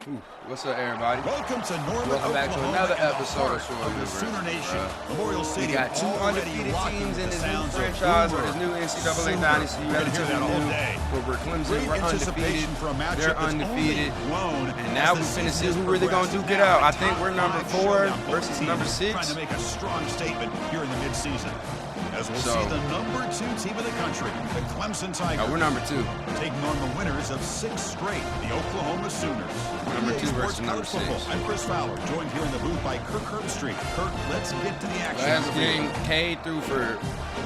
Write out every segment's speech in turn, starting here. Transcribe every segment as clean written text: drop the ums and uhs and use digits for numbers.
Ooh, what's up, everybody? Welcome to Norman, Welcome back to another episode of the Sooner Nation. Memorial City. We got two undefeated teams in this new franchise or this new NCAA dynasty. You haven't heard that all day. We're Clemson, we're undefeated. They're undefeated. And now we're finna see who really gonna duke it out. I think we're number 4 versus number 6. Trying to make a strong statement here in the midseason. As we'll see the number 2 team in the country, the Clemson Tigers. We're number 2. Taking on the winners of 6 straight, the Oklahoma Sooners. Number 2 versus number 6. I'm Chris Fowler, joined here in the booth by Kirk Herbstreit. Kirk, let's get to the action. Last game, Cade threw for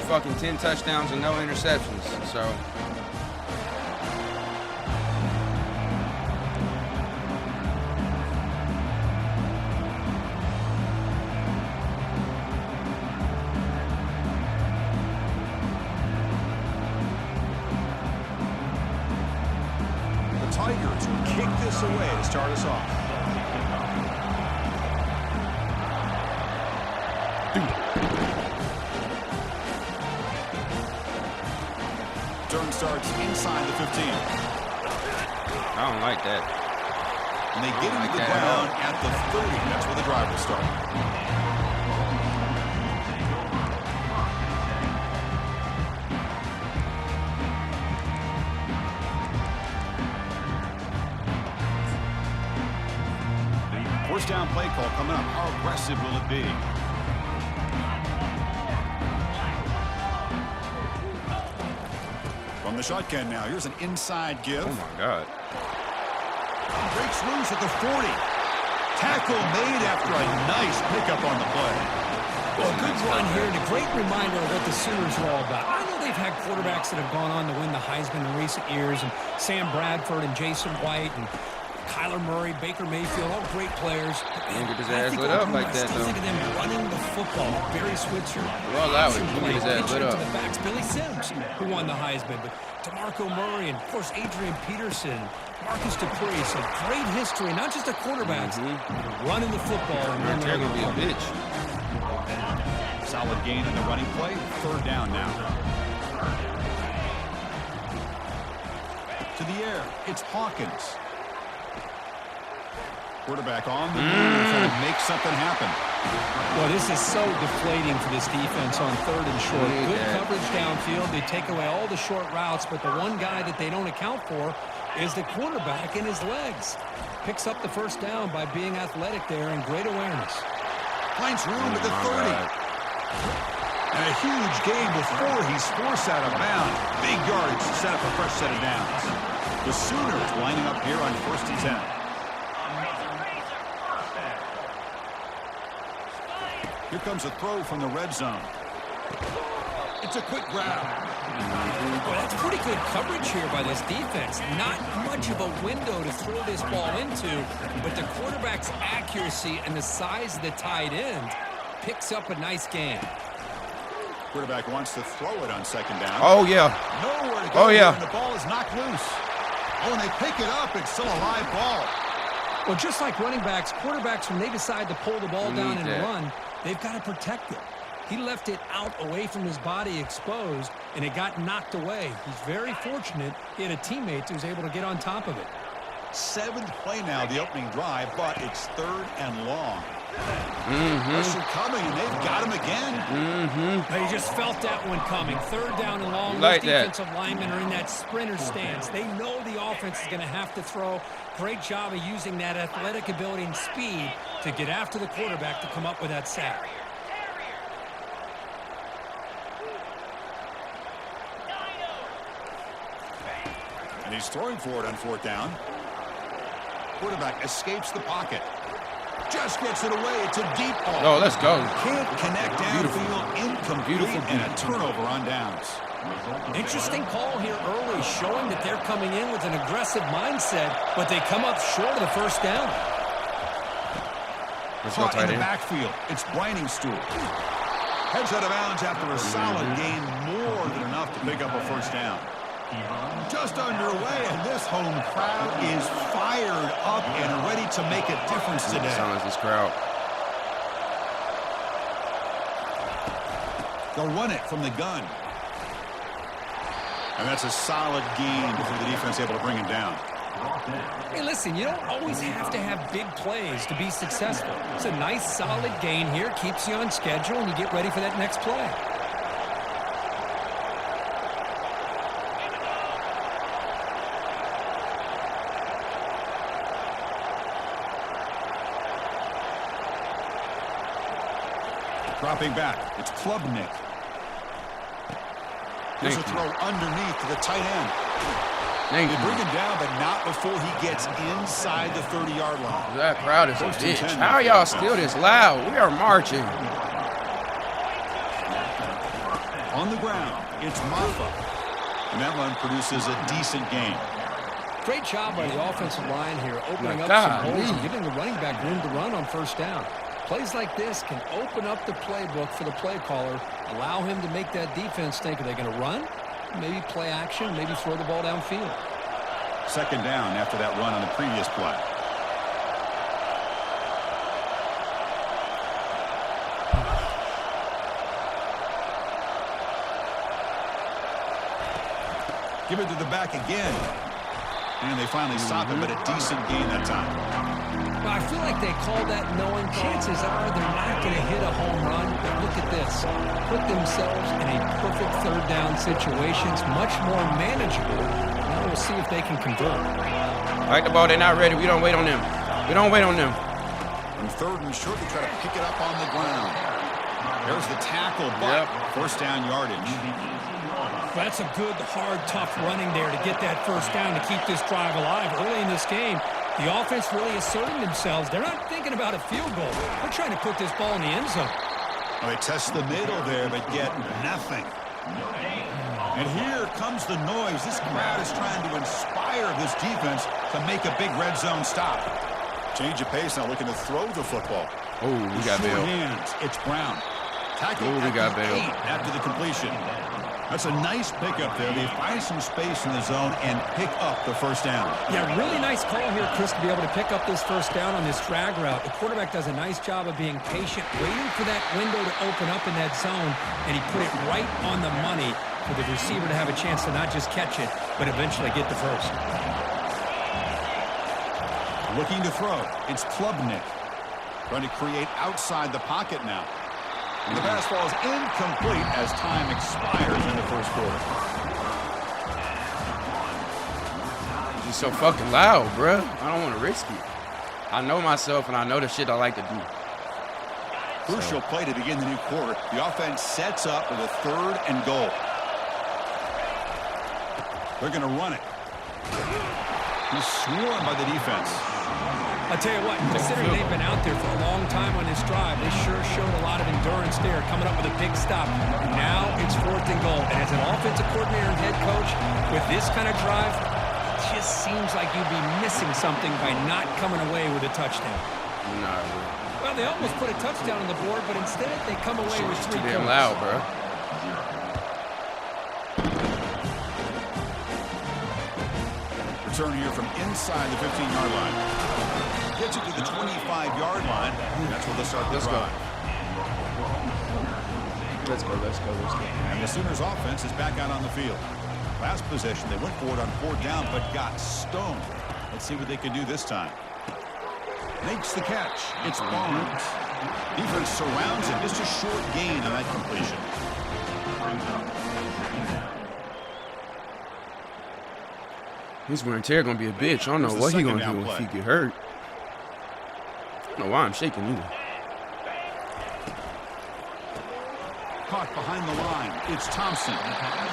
fucking 10 touchdowns and no interceptions. So Tigers kick this away to start us off. Turn starts inside the 15. I don't like that. And they get into the ground at the 30. That's where the drive will start. First down play call coming up. How aggressive will it be? From the shotgun now. Here's an inside give. Oh, my God. Breaks loose at the 40. Tackle made after a nice pickup on the play. Well, good run here and a great reminder of what the Sooners are all about. I know they've had quarterbacks that have gone on to win the Heisman in recent years, and Sam Bradford and Jason White and Kyler Murray, Baker Mayfield, all great players. Get his ass lit up like that, though. I think of them running the football. Barry Switzer. Well, that would get his ass lit up. To the backs, Billy Sims, who won the Heisman, but DeMarco Murray and, of course, Adrian Peterson, Marcus Dupree. So great history, not just the quarterbacks, running the football. And they're going to be a bitch. Solid gain in the running play. Third down now. To the air, it's Hawkins. Quarterback on the move, trying to make something happen. Well, this is so deflating for this defense on third and short. Good coverage downfield. They take away all the short routes, but the one guy that they don't account for is the quarterback and his legs. Picks up the first down by being athletic there and great awareness. Finds room at the 30. And a huge gain before he's forced out of bounds. Big yards to set up a fresh set of downs. The Sooners lining up here on 1st and 10. Here comes a throw from the red zone. It's a quick grab. Well, that's pretty good coverage here by this defense. Not much of a window to throw this ball into, but the quarterback's accuracy and the size of the tight end picks up a nice gain. Quarterback wants to throw it on 2nd down. Oh, yeah. Nowhere to go. Oh, yeah. And the ball is knocked loose. Oh, and they pick it up. It's still a live ball. Well, just like running backs, quarterbacks, when they decide to pull the ball down and run, they've got to protect it. He left it out away from his body exposed, and it got knocked away. He's very fortunate he had a teammate who was able to get on top of it. 7th play now, the opening drive, but it's 3rd and long. Pressure coming, and they've got him again. They just felt that one coming. 3rd down and long. Like Those defensive linemen are in that sprinter stance. They know the offense is going to have to throw. Great job of using that athletic ability and speed to get after the quarterback to come up with that sack. And he's throwing for it on 4th down. Quarterback escapes the pocket. Just gets it away. It's a deep ball. No, let's go. Can't connect downfield. Incomplete. And a turnover on downs. Interesting call here early, showing that they're coming in with an aggressive mindset, but they come up short of the 1st down. Caught in the backfield. It's Briningstool. Heads out of bounds after a solid gain, more than enough to pick up a 1st down. Just underway, and this home crowd is fired up and ready to make a difference today. Sounds like this crowd. They'll run it from the gun. And that's a solid gain before the defense able to bring him down. Hey, listen, you don't always have to have big plays to be successful. It's a nice, solid gain here. Keeps you on schedule, and you get ready for that next play. Dropping back, it's Klubnik. There's a throw underneath to the tight end. They bring him down, but not before he gets inside the 30-yard line. That crowd is a bitch. How are y'all still this loud? We are marching. On the ground, it's Maffa. And that run produces a decent gain. Great job by the offensive line here, opening up some holes and giving the running back room to run on first down. Plays like this can open up the playbook for the play caller, allow him to make that defense think, are they going to run? Maybe play action, maybe throw the ball downfield. Second down after that run on the previous play. Give it to the back again. And they finally stop it, but a decent gain that time. Well, I feel like they call that knowing chances are they're not going to hit a home run. But look at this. Put themselves in a perfect third down situation. It's much more manageable. Now we'll see if they can convert. Like the ball, they're not ready. We don't wait on them. We don't wait on them. And third and short, they try to pick it up on the ground. There's the tackle, but first down yardage. That's a good, hard, tough running there to get that first down to keep this drive alive. Early in this game, the offense really asserting themselves. They're not thinking about a field goal. They're trying to put this ball in the end zone. Well, they test the middle there, but get nothing. And here comes the noise. This crowd is trying to inspire this defense to make a big red zone stop. Change of pace, now looking to throw the football. Oh, we got bailed. Hands, it's Brown. Tackle at the 8 after the completion. That's a nice pickup there. They find some space in the zone and pick up the first down. Yeah, really nice call here, Chris, to be able to pick up this first down on this drag route. The quarterback does a nice job of being patient, waiting for that window to open up in that zone, and he put it right on the money for the receiver to have a chance to not just catch it, but eventually get the first. Looking to throw. It's Klubnik. Trying to create outside the pocket now. And the pass ball is incomplete as time expires in the first quarter. You're so fucking loud, bruh. I don't want to risk it. I know myself, and I know the shit I like to do. Crucial play to begin the new quarter. The offense sets up with a 3rd and goal. They're going to run it. He's swarmed by the defense. I'll tell you what, considering they've been out there for a long time on this drive, they sure showed a lot of endurance there, coming up with a big stop. Now it's 4th and goal. And as an offensive coordinator and head coach, with this kind of drive, it just seems like you'd be missing something by not coming away with a touchdown. Nah, well, they almost put a touchdown on the board, but instead they come away with 3 points. Too damn loud, bro. Return here from inside the 15-yard line. Gets it to the 25-yard line. That's where they'll start the drive. Let's go. And the Sooners offense is back out on the field. Last possession, they went for it on 4th down, but got stoned. Let's see what they can do this time. Makes the catch. It's Barnes. Defense surrounds him. Just a short gain on that completion. His wear and tear gonna be a bitch. I don't know what he gonna do if he get hurt. I don't know why I'm shaking either. Caught behind the line. It's Thompson.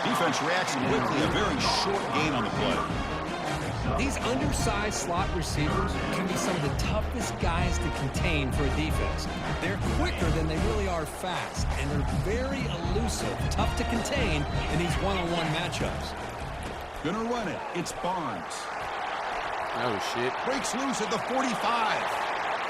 Defense reacts quickly. A very short gain on the play. These undersized slot receivers can be some of the toughest guys to contain for a defense. They're quicker than they really are fast, and they're very elusive, tough to contain in these one-on-one matchups. Gonna run it. It's Barnes. Oh, shit. Breaks loose at the 45.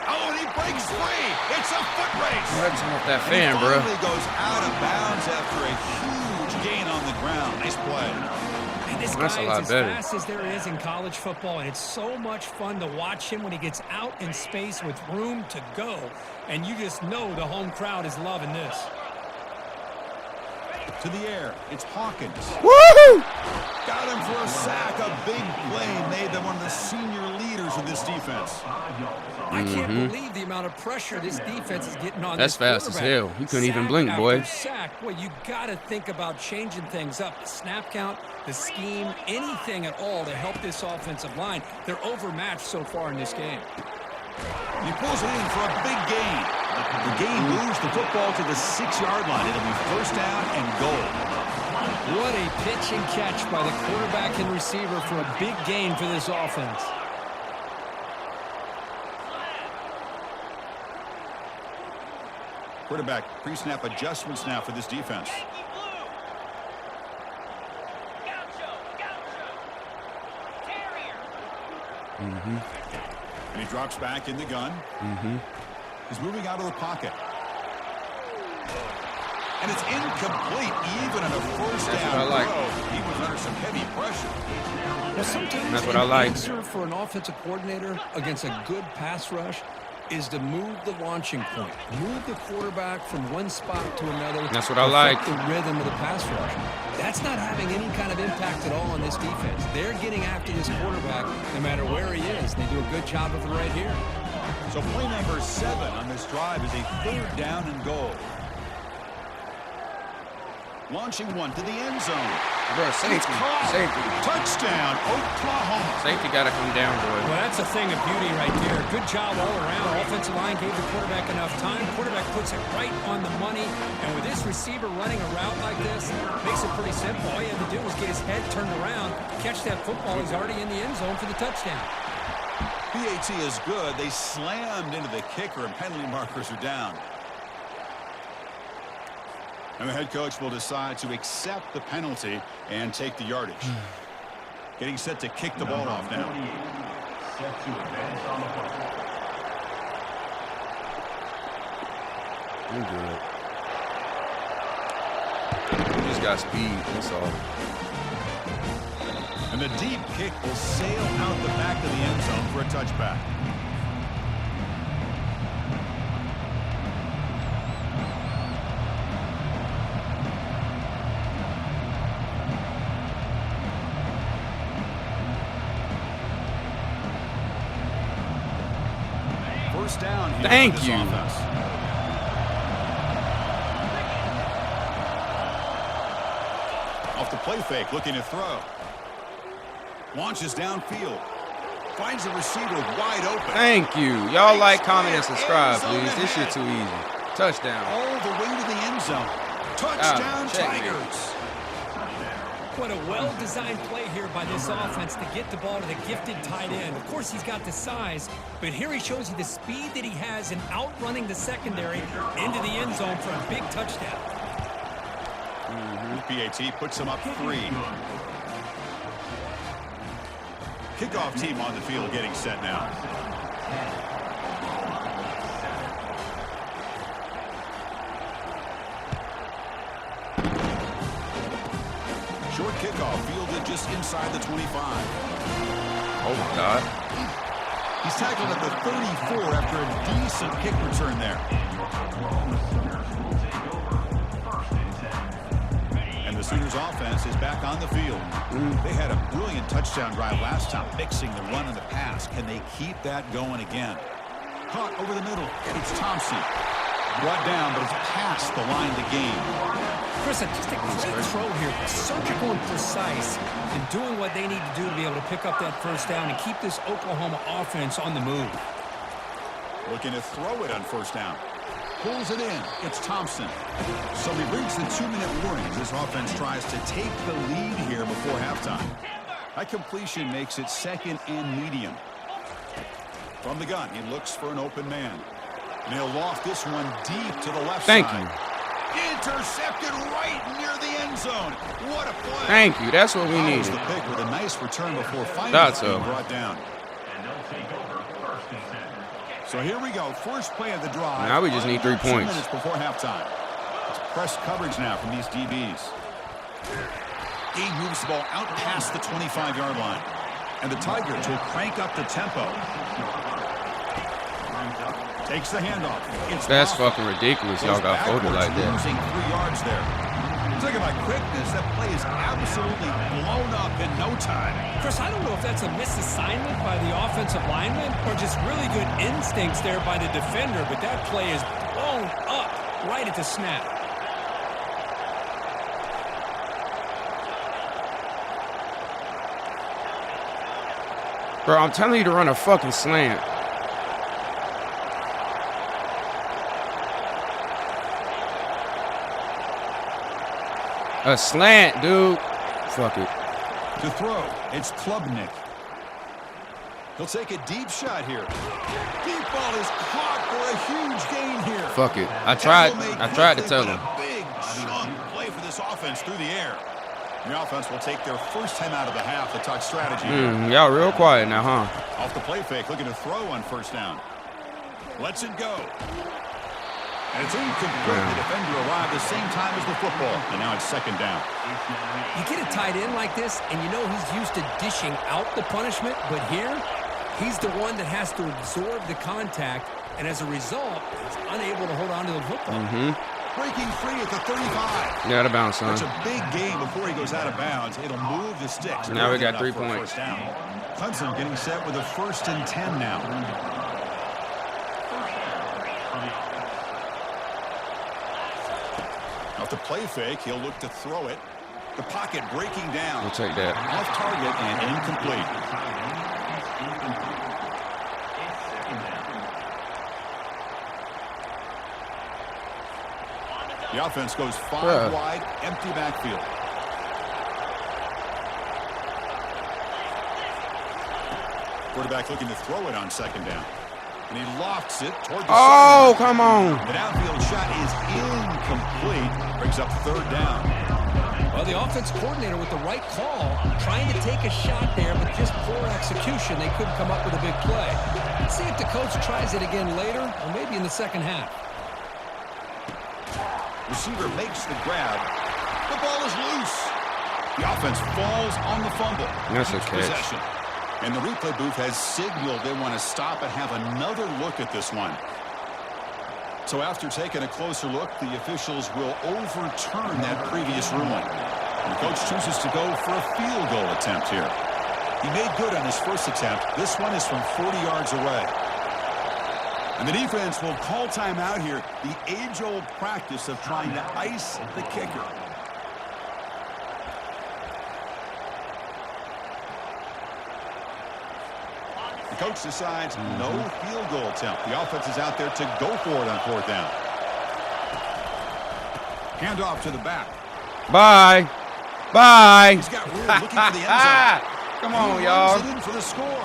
Oh, and he breaks free. It's a foot race. Turn off that fan, bro. He goes out of bounds after a huge gain on the ground. Nice play. And this guy is as fast as there is in college football, and it's so much fun to watch him when he gets out in space with room to go. And you just know the home crowd is loving this. To the air, it's Hawkins. Woo! Got him for a sack. A big play made them one of the senior leaders of this defense. I can't believe the amount of pressure this defense is getting on. That's fast as hell. You couldn't even blink, boy. Sack. Well, you got to think about changing things up. The snap count, the scheme, anything at all to help this offensive line. They're overmatched so far in this game. He pulls it in for a big gain. The gain moves the football to the 6-yard line. It'll be first down and goal. What a pitch and catch by the quarterback and receiver for a big gain for this offense. Quarterback pre-snap adjustments now for this defense. And he drops back in the gun. He's moving out of the pocket. And it's incomplete, even on a first down throw. He was under some heavy pressure. Well, sometimes that's what I like. The answer for an offensive coordinator against a good pass rush is to move the launching point. Move the quarterback from one spot to another. That's what I like. The rhythm of the pass rush. That's not having any kind of impact at all on this defense. They're getting after this quarterback no matter where he is. They do a good job of it right here. So play number 7 on this drive is a third down and goal. Launching one to the end zone. Bro, safety. Touchdown, Oklahoma. Safety got to come down, boy. Well, that's a thing of beauty right there. Good job all around. Offensive line gave the quarterback enough time. Quarterback puts it right on the money. And with this receiver running a route like this, makes it pretty simple. All you have to do is get his head turned around, catch that football. He's already in the end zone for the touchdown. PAT is good. They slammed into the kicker, and penalty markers are down. And the head coach will decide to accept the penalty and take the yardage. Getting set to kick the ball off now. Set to advance on the play. You're good. You just got speed, that's all. And the deep kick will sail out the back of the end zone for a touchback. First down here. Thank you. Offense. Off the play fake, looking to throw. Launches downfield. Finds a receiver wide open. Thank you. Y'all like, comment, and subscribe, please. This shit too easy. Touchdown. All the way to the end zone. Touchdown, Tigers. What a well-designed play here by this offense to get the ball to the gifted tight end. Of course, he's got the size, but here he shows you the speed that he has in outrunning the secondary into the end zone for a big touchdown. PAT puts him up 3. Kickoff team on the field getting set now. Short kickoff fielded just inside the 25. Oh, my God. He's tackled at the 34 after a decent kick return there. And the Sooners offense is back on the field. They had a brilliant touchdown drive last time, mixing the run and the pass. Can they keep that going again? Caught over the middle. It's Thompson. Brought down, but it's past the line to gain. Chris, just a great throw here. Surgical and precise and doing what they need to do to be able to pick up that first down and keep this Oklahoma offense on the move. Looking to throw it on first down. Pulls it in. It's Thompson. So we reach the 2-minute warning as this offense tries to take the lead here before halftime. That completion makes it second and medium. From the gun, he looks for an open man. And he'll loft this one deep to the left side. Thank you. Intercepted right near the end zone. What a play. Thank you. That's what we needed. The pick with a nice return before finally being brought down. And they'll take over first and 10. So here we go. First play of the drive. Now we just need 3 points. 2 minutes before halftime. It's press coverage now from these DBs. He moves the ball out past the 25-yard line. And the Tigers will crank up the tempo. Takes the handoff. That's fucking ridiculous. Y'all got folded like that. Losing 3 yards there. Talking about quickness, that play is absolutely blown up in no time. Chris, I don't know if that's a misassignment by the offensive lineman or just really good instincts there by the defender, but that play is blown up right at the snap. Bro, I'm telling you to run a fucking slant. A slant, dude. Fuck it. To throw, it's Klubnik. He'll take a deep shot here. Deep ball is caught for a huge gain here. Fuck it. I tried to tell him. A big chunk play for this offense through the air. The offense will take their first time out of the half to talk strategy. Y'all real quiet now, huh? Off the play fake, looking to throw on first down. Lets it go. And it's incomplete. The defender arrived the same time as the football. And now it's second down. You get a tight end like this, and you know he's used to dishing out the punishment, but here, he's the one that has to absorb the contact, and as a result, he's unable to hold on to the football. Breaking free at the 35. Yeah, out of bounds, son. It's a big game before he goes out of bounds. It'll move the sticks. Now we got 3 points. Clemson getting set with a 1st and 10 now. Off the play fake, he'll look to throw it. The pocket breaking down. We'll take that. Off target and incomplete. The offense goes 5 wide, empty backfield. Quarterback looking to throw it on second down. And he lofts it toward the sideline. Come on. The downfield shot is incomplete. Brings up 3rd down. Well, the offense coordinator with the right call, trying to take a shot there, but just poor execution. They couldn't come up with a big play. Let's see if the coach tries it again later, or maybe in the second half. Receiver makes the grab. The ball is loose. The offense falls on the fumble. That's a catch. Possession. And the replay booth has signaled they want to stop and have another look at this one. So after taking a closer look, the officials will overturn that previous ruling. And the coach chooses to go for a field goal attempt here. He made good on his first attempt. This one is from 40 yards away. And the defense will call timeout here. The age-old practice of trying to ice the kicker. The coach decides no field goal attempt. The offense is out there to go for it on 4th down. Handoff to the back. Bye. Bye. He's got room looking for the end zone. Come on, y'all.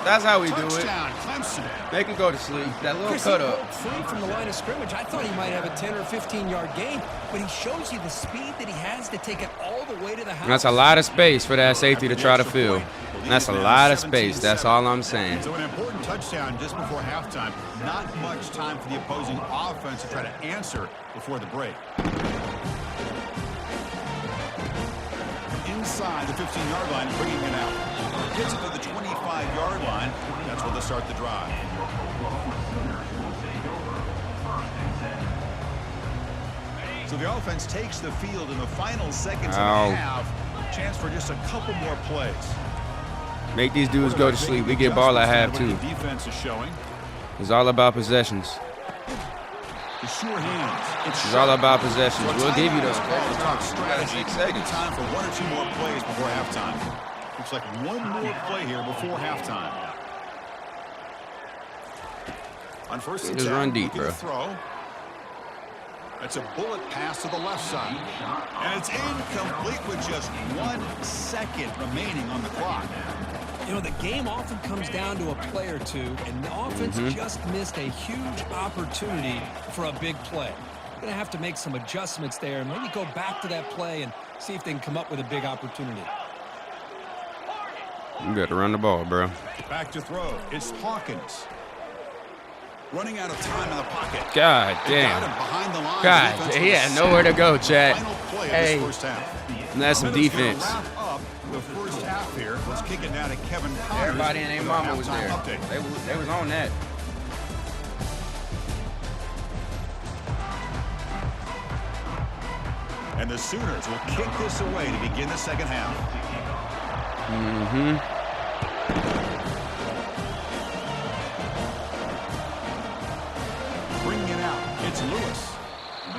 That's how we do it. Touchdown, Clemson. They can go to sleep. That little Chris, cut he up. broke free from the line of scrimmage. I thought he might have a 10 or 15-yard gain, but he shows you the speed that he has to take it all the way to the house. That's a lot of space for that safety to try to fill. That's a lot of space. That's all I'm saying. So an important touchdown just before halftime. Not much time for the opposing offense to try to answer before the break. Inside the 15-yard line, bringing it out. Gets it to the 25-yard line. That's where they'll start the drive. So the offense takes the field in the final seconds of the half. Chance for just a couple more plays. Make these dudes go to sleep. We get ball at half, too. Defense is showing. It's all about possessions. The sure hands. It's all about possessions. We'll give you those. Strategy. Time for 1 or 2 more plays before halftime. Looks like one more play here before halftime. On first and 10, just run deep, bro. Throw. That's a bullet pass to the left side. And it's incomplete with just 1 second remaining on the clock. You know, the game often comes down to a play or two, and the offense just missed a huge opportunity for a big play. Going to have to make some adjustments there and maybe go back to that play and see if they can come up with a big opportunity. You got to run the ball, bro. Back to throw. It's Hawkins. Running out of time in the pocket. God damn. Behind the line. God, he had nowhere to go, Chad. Hey, that's some defense. Wrap up the first half here. Let's kick it now to Kevin Connors. Everybody and their mama was there. They was on that. And the Sooners will kick this away to begin the second half. Bringing it out, it's Lewis.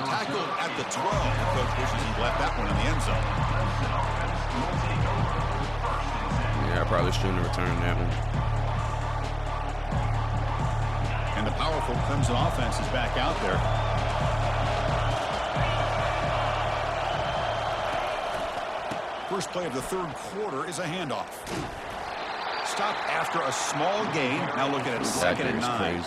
Tackled at the 12. The coach wishes he left that one in the end zone. Yeah, I probably shouldn't have returned that one. And the powerful Clemson offense is back out there. First play of the third quarter is a handoff. Stop after a small gain. Now look at it, second and 9.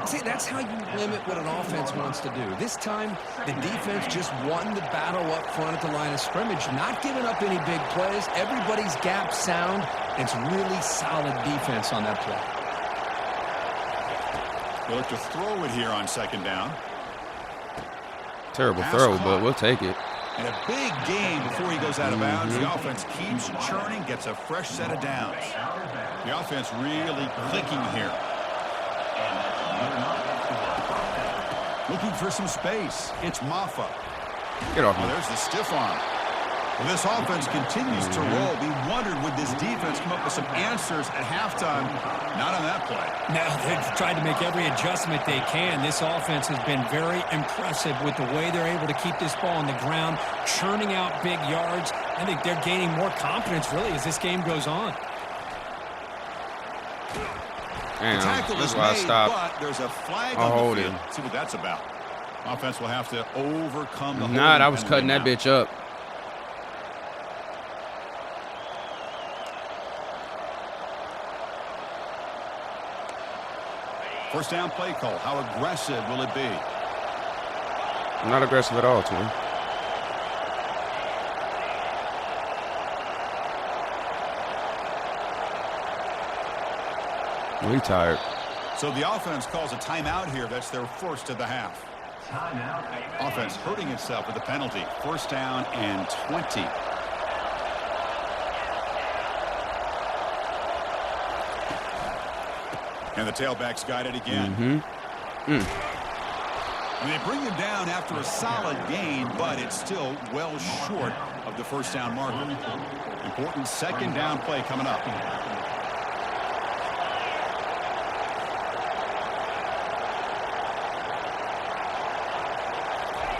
See, that's how you limit what an offense wants to do. This time, the defense just won the battle up front at the line of scrimmage, not giving up any big plays. Everybody's gap sound. It's really solid defense on that play. They look to throw it here on second down. Terrible throw, but we'll take it. And a big gain before he goes out of bounds. The offense keeps churning, gets a fresh set of downs. The offense really clicking here. Looking for some space. It's Maffa. Get off me. There's the stiff arm. Well, this offense continues to roll. We wondered, would this defense come up with some answers at halftime? Not on that play. No, they've tried to make every adjustment they can. This offense has been very impressive with the way they're able to keep this ball on the ground, churning out big yards. I think they're gaining more confidence, really, as this game goes on. Damn, Tackle that's is why I made, stopped. but there's a flag I'll on hold the field. it. See what that's about. Offense will have to overcome the Nah, I was holding cutting that penalty bitch up. now. First down play call. How aggressive will it be? Not aggressive at all, twin. We tired. So the offense calls a timeout here. That's their first of the half. Offense hurting itself with the penalty. First down and 20. And the tailback's got it again. And they bring him down after a solid gain, but it's still well short of the first down marker. Important second down play coming up.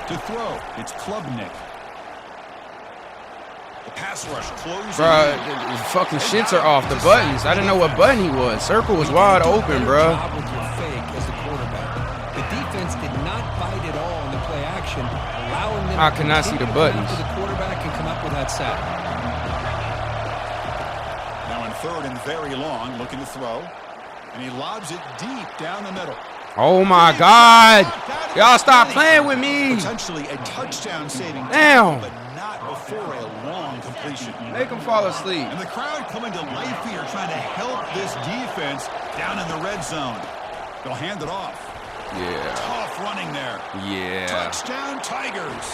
To throw, it's Klubnik. The pass rush closes. Bruh, the fucking shits are off the buttons. I didn't know what button he was. Circle was wide open, bruh. With your fake as the quarterback. The defense did not bite at all in the play action, allowing them I cannot see the buttons. to the quarterback and come up with that sack. Now in third and very long, looking to throw. And he lobs it deep down the middle. Oh my God! Y'all stop playing with me! Potentially a touchdown saving Damn! tackle, but not before a long completion. Make him fall asleep. And the crowd coming to life here, trying to help this defense down in the red zone. They'll hand it off. Yeah. Tough running there. Yeah. Touchdown Tigers.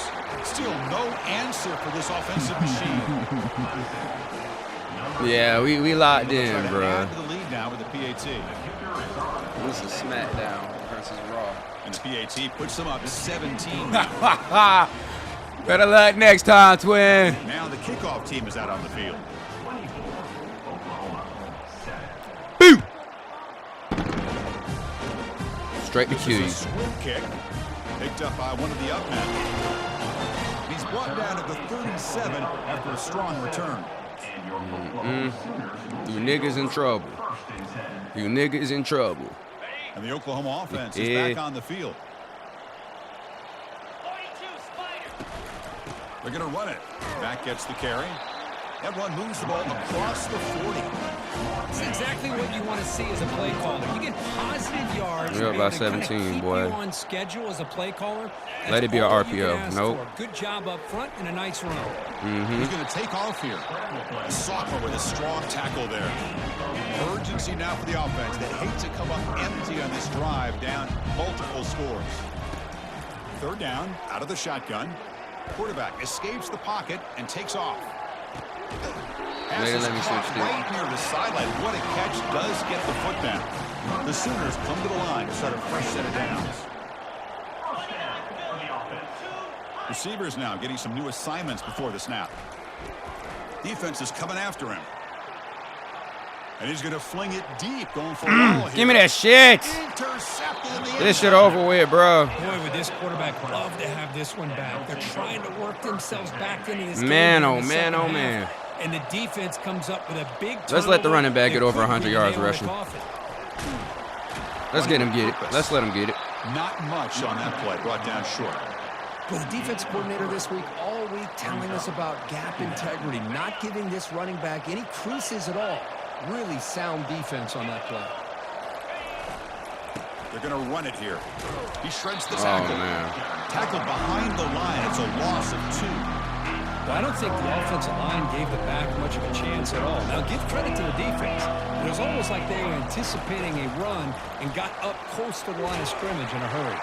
Still no answer for this offensive machine. Yeah, we locked in, Trying to bro. add to the lead now with the PAT. This is SmackDown versus Raw. And the PAT puts them up 17. Better luck next time, twin. Now the kickoff team is out on the field. Boom! Straight to This Q. is a swing kick picked up by one of the up men. He's brought down at the 37 after a strong return. You niggas in trouble. You niggas in trouble. And the Oklahoma offense is back on the field. They're going to run it. Back gets the carry. That run moves the ball across the 40. It's exactly what you want to see as a play caller. You get positive yards. We're up by to kinda 17, keep boy. you on schedule as a play caller. Let it be That's a all you RPO. can ask Nope. for. Good job up front and a nice run. He's going to take off here. Sophomore with a strong tackle there. Urgency now for the offense that hates to come up empty on this drive, down multiple scores. Third down, out of the shotgun. Quarterback escapes the pocket and takes off. Pass is Let me caught switch to- right near the sideline. What a catch, does get the foot down. The Sooners come to the line to start a fresh set of downs. Receivers now getting some new assignments before the snap. Defense is coming after him. And he's going to fling it deep, going for a ball here. Give me that shit. Intercepted in the end This shit zone. over with, bro. Boy, would this quarterback love to have this one back. They're trying to work themselves back into this Man, game oh, in the man, second oh, half. man. And the defense comes up with a big Let's let the turnover. running back get They over could 100 be yards the nail in the rushing. coffin. Let's get him get it. Let's let him get it. Not much on that play, brought down short. Well, the defense coordinator this week, all week telling us about gap integrity, not giving this running back any creases at all. Really sound defense on that play. They're going to run it here. He shreds the Oh, tackle. man. Tackle behind the line. It's a loss of 2. Well, I don't think the offensive line gave the back much of a chance at all. Now, give credit to the defense. It was almost like they were anticipating a run and got up close to the line of scrimmage in a hurry.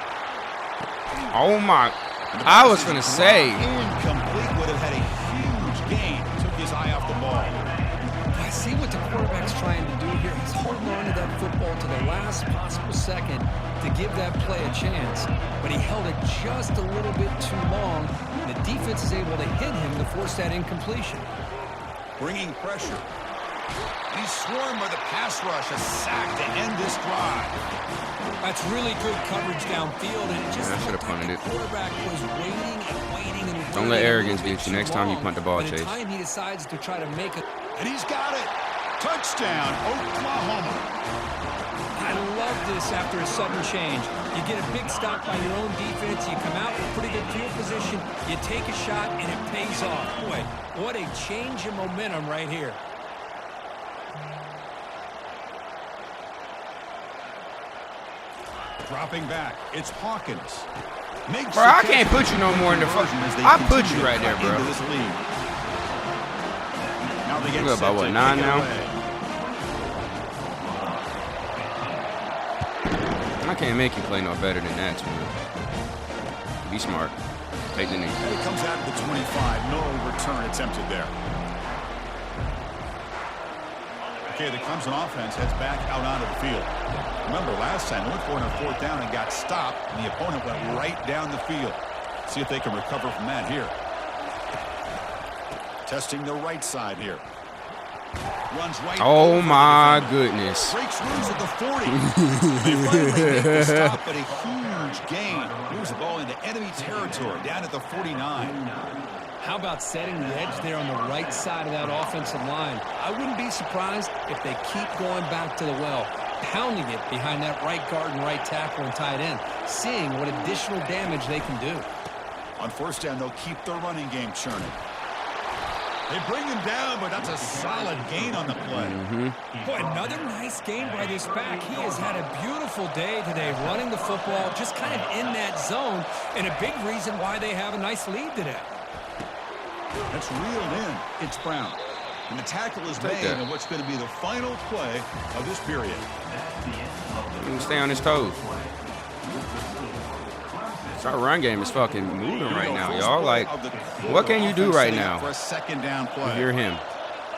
Oh, my. I was going to say. Incomplete, would have had a huge gain. Took his eye off the ball. I see what the quarterback's trying to do here. He's holding on to that football to the last possible second to give that play a chance. But he held it just a little bit too long. The defense is able to hit him to force that incompletion. Bringing pressure. He's swarmed by the pass rush. A sack to end this drive. That's really good coverage downfield, and it just Yeah, I should've looked like punted the it. quarterback was waiting and waiting and Don't waiting let a arrogance little get bit you next too time you long. punt the ball, By the Chase. time he decides to try to make it. And he's got it. Touchdown, Oklahoma. I love this after a sudden change. You get a big stop by your own defense. You come out with pretty good field position. You take a shot, and it pays off. Boy, what a change in momentum right here. Dropping back. It's Hawkins. Bro, I can't put you no more in the front. I put you right there, bro. Now they get We're about, what, 9 now? I can't make you play no better than that, man. Be smart. Take the knee. And it comes out of the 25. No return attempted there. Okay, the Clemson offense heads back out onto the field. Remember, last time they went for it on 4th down and got stopped, and the opponent went right down the field. See if they can recover from that here. Testing the right side here. Runs right. Oh, my goodness. Breaks loose at the 40. They finally make the stop, but a huge gain. Moves the ball into enemy territory, down at the 49. How about setting the edge there on the right side of that offensive line? I wouldn't be surprised if they keep going back to the well, pounding it behind that right guard and right tackle and tight end, seeing what additional damage they can do. On 1st down, they'll keep the running game churning. They bring him down, but that's a solid gain on the play. Boy, another nice game by this back. He has had a beautiful day today running the football, just kind of in that zone, and a big reason why they have a nice lead today. That's reeled in. It's Brown. And the tackle is made on what's going to be the final play of this period. He can stay on his toes. Our run game is fucking moving right now, y'all. Like, what can you do right now for a 2nd down play? if you're him?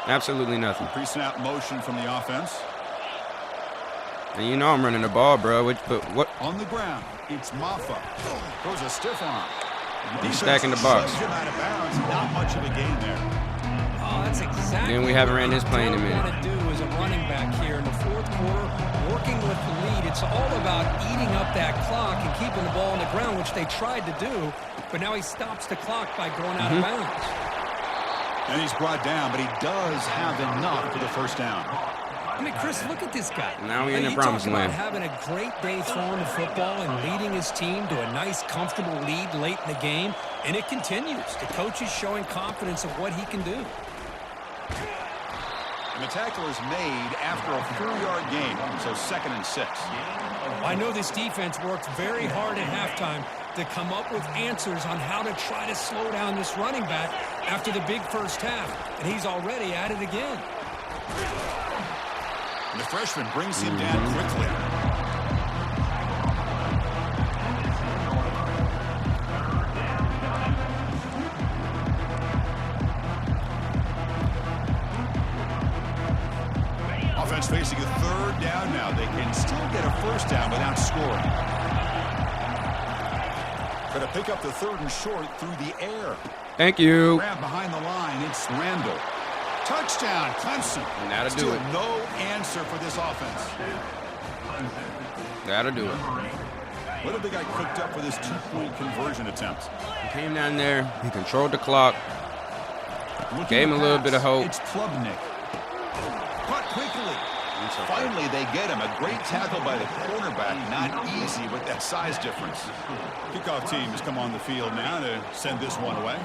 Absolutely nothing. Pre-snap motion from the offense. And you know I'm running the ball, bro. But what? On the ground, it's Maffa. Throws a stiff arm. He's stacking the box. Him out of bounds. Not much of a gain there. Oh, that's exactly Then we haven't ran this play in a what minute. you want to do as a running back here in the 4th quarter, working with the lead. It's all about eating up that clock and keeping the ball on the ground, which they tried to do, but now he stops the clock by going out of bounds. And he's brought down, but he does have enough for the 1st down. I mean, Chris, look at this guy. Now we're in the You promised talk about land. having a great day throwing the football and leading his team to a nice, comfortable lead late in the game, and it continues. The coach is showing confidence of what he can do. And the tackle is made after a 4-yard gain, so 2nd and 6. I know this defense worked very hard at halftime to come up with answers on how to try to slow down this running back after the big first half, and he's already at it again. And the freshman brings him down quickly. Offense facing a 3rd down now. They can still get a 1st down without scoring. Going to pick up the 3rd and short through the air. Thank you. Grab behind the line. It's Randall. Touchdown, Clemson. And that'll do Still it. no answer for this offense. That'll do it. What have they got cooked up for this 2-point conversion attempt? He came down there. He controlled the clock. Gave him a little bit of hope. It's Klubnik. Caught quickly. Finally, they get him. A great tackle by the quarterback. Not easy with that size difference. Kickoff team has come on the field now to send this one away.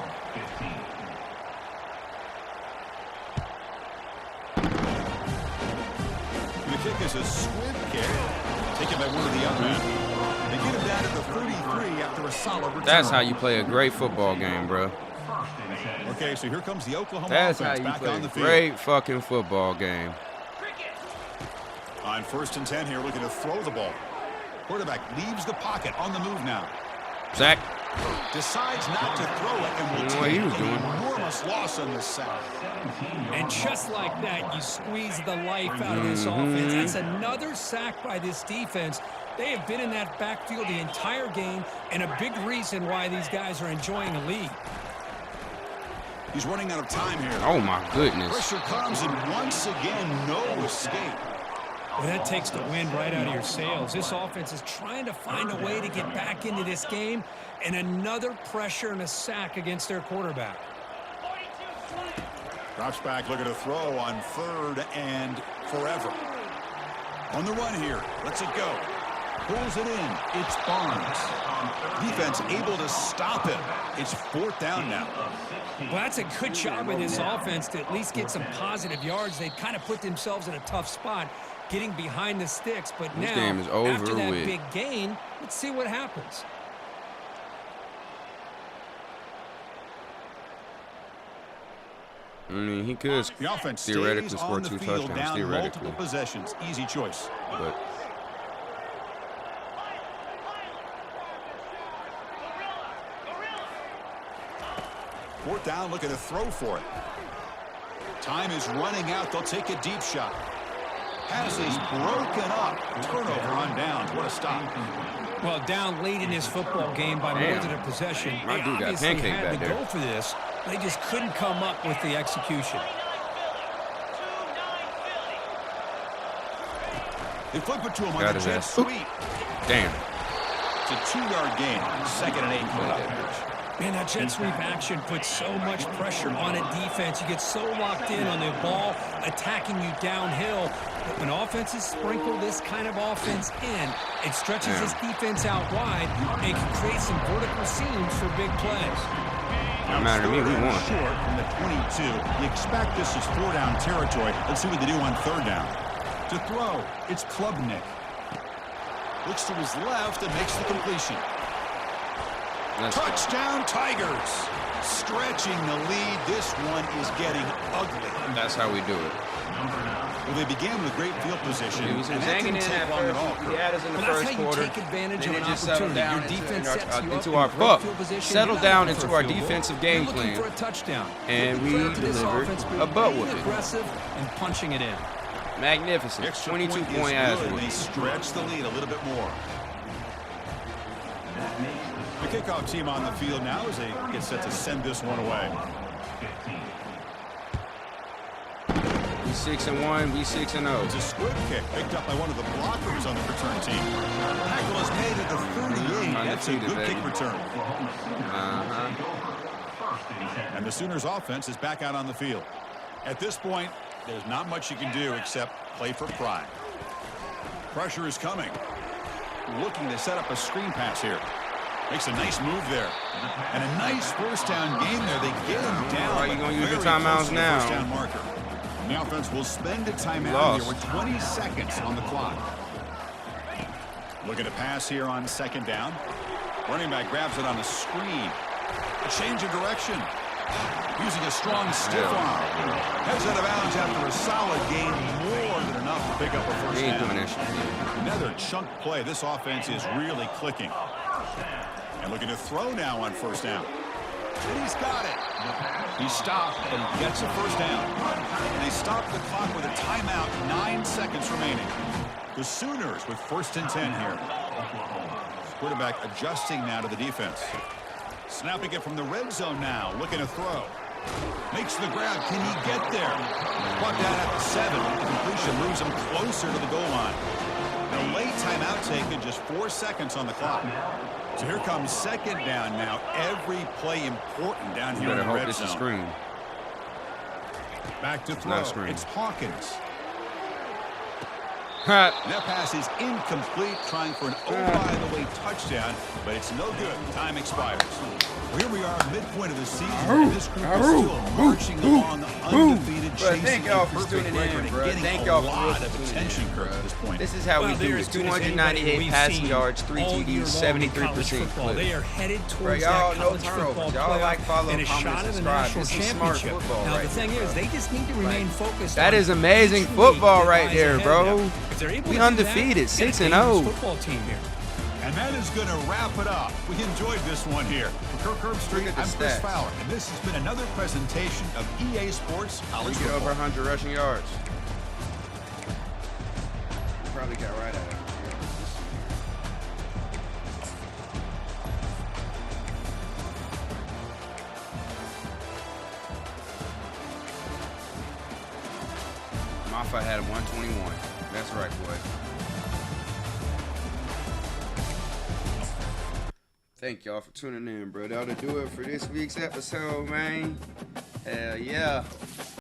The kick is a squib kick. Taken by one of the other men. They get him down at the 33 after a solid return. That's how you play a great football game, bro. Okay, so here comes the Oklahoma That's how offense you back play on a the field. great fucking football game. On 1st and 10 here, looking to throw the ball. Quarterback leaves the pocket on the move now. Zach. Decides not to throw it and will What he take was an doing. enormous loss on this sack. And just like that, you squeeze the life out of this offense. That's another sack by this defense. They have been in that backfield the entire game, and a big reason why these guys are enjoying a lead. He's running out of time here. Oh, my goodness. Pressure comes, and once again, no escape. Well, that takes the wind right out of your sails. This offense is trying to find a way to get back into this game, and another pressure and a sack against their quarterback. Drops back, looking to throw on 3rd and forever. On the run here. Lets it go. Pulls it in. It's Barnes. Defense able to stop him. It's 4th down now. Well, that's a good job by this offense to at least get some positive yards. They kind of put themselves in a tough spot getting behind the sticks. But This now, game is over after that with. big gain, let's see what happens. I mean, he could The offense theoretically stays score on the 2 field touchdowns, down theoretically. multiple possessions. Easy choice. But 4th down, looking to throw for it. Time is running out. They'll take a deep shot. Pass is broken up. Turnover on downs. What a stop. Well, down late in this football game by more than a possession, My they dude got obviously pancake had back to there. go for this. They just couldn't come up with the execution. They flip it to him on Got the his jet ass. sweep. damn. It's a 2-yard gain. 2nd and 8 coming up. Man, that jet sweep action puts so much pressure on a defense. You get so locked in on the ball attacking you downhill. But when offenses sprinkle this kind of offense in, it stretches this defense out wide and can create some vertical seams for big plays. No matter to me, we won. Short from the 22. You expect this is 4-down territory. Let's see what they do on 3rd down. To throw, it's Klubnik. Looks to his left and makes the completion. Touchdown, Tigers. Stretching the lead. This one is getting ugly. That's how we do it. Well, they began with great field position, He was and that hanging didn't in take at long at first. all. He had us in the Well, that's first how you quarter. take advantage Then of it an just settled opportunity. down Your defense sets you up into in our great fuck. field position. Settled You're not down looking into for a our field goal. defensive You're game looking plan. for a touchdown. And Give we credit to this delivered offense for a butt being whooping. aggressive and punching it in. Magnificent. Extra 22-point is ass good. whooping. They stretch the lead a little bit more. The kickoff team on the field now as they get set to send this one away. We 6-1, we 6-0. It's a squib kick picked up by one of the blockers on the return team. Tackle is made at the 38. That's a Undefeated, good baby. kick return. Uh-huh. And the Sooners offense is back out on the field. At this point, there's not much you can do except play for pride. Pressure is coming. Looking to set up a screen pass here. Makes a nice move there. And a nice 1st down game there. They get him down. Are you but gonna use your very close timeouts to the now? 1st down marker. And the offense will spend a timeout Lost. here with 20 seconds on the clock. Looking to pass here on 2nd down. Running back grabs it on a screen. A change of direction. Using a strong stiff arm. Heads out of bounds after a solid gain. More than enough to pick up a 1st He ain't doing down. that shit. Another chunk play. This offense is really clicking. And looking to throw now on 1st down. And he's got it. He stopped, but he gets a 1st down. And they stop the clock with a timeout. 9 seconds remaining. The Sooners with 1st and 10 here. Quarterback adjusting now to the defense. Snapping it from the red zone now. Looking to throw. Makes the grab. Can he get there? Brought down at the 7. The completion moves him closer to the goal line. The late timeout taken, just 4 seconds on the clock. So here comes second down now. Every play important down here in the red zone. Screen. Back to throw. It's Hawkins. That pass is incomplete, trying for an oh-by-the-way touchdown, but it's no good. Time expires. Well, here we are, midpoint of the season, and this group is still marching along undefeated, chasing thank y'all a for perfect tuning record in, and bro. getting Thank a y'all for lot of tuning attention, in, Kirk, bro. at this point. This is how we do it. 298 passing yards, 3 TDs, 73% clip. They are headed Bro, towards y'all that no college football turnovers. Y'all playoff like, follow, and a comment, shot at the subscribe. national This is smart championship. football Now, right the thing here, is, bro. they just need to remain focused. That on is amazing each week football that right lies there, ahead bro. of them. If they're able We to do undefeated, that, 6-0. they're gonna beat this football team here. And that is going to wrap it up. We enjoyed this one here. For Kirk Herbstreit, I'm Chris stats. Fowler, and this has been another presentation of EA Sports College We get over Football. 100 rushing yards. Probably got right at it. Maffa had a 121. That's right, boy. Thank y'all for tuning in, bro. That'll do it for this week's episode, man. Hell yeah.